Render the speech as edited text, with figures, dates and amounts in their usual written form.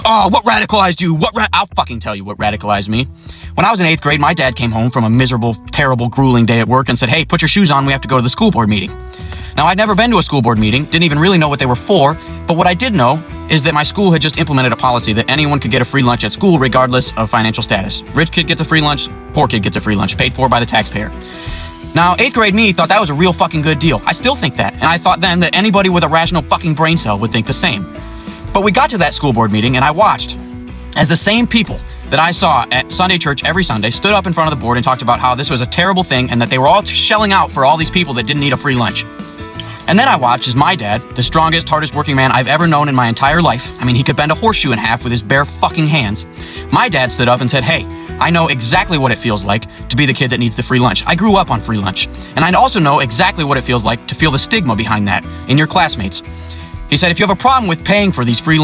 Oh, what radicalized you? I'll fucking tell you what radicalized me. When I was in 8th grade, my dad came home from a miserable, terrible, grueling day at work and said, hey, put your shoes on, we have to go to the school board meeting. Now, I'd never been to a school board meeting, didn't even really know what they were for, but what I did know is that my school had just implemented a policy that anyone could get a free lunch at school regardless of financial status. Rich kid gets a free lunch, poor kid gets a free lunch, paid for by the taxpayer. Now, 8th grade me thought that was a real fucking good deal. I still think that, and I thought then that anybody with a rational fucking brain cell would think the same. But we got to that school board meeting, and I watched as the same people that I saw at Sunday church every Sunday stood up in front of the board and talked about how this was a terrible thing and that they were all shelling out for all these people that didn't need a free lunch. And then I watched as my dad, the strongest, hardest working man I've ever known in my entire life, I mean, he could bend a horseshoe in half with his bare fucking hands. My dad stood up and said, hey, I know exactly what it feels like to be the kid that needs the free lunch. I grew up on free lunch. And I also know exactly what it feels like to feel the stigma behind that in your classmates. He said, if you have a problem with paying for these free lunch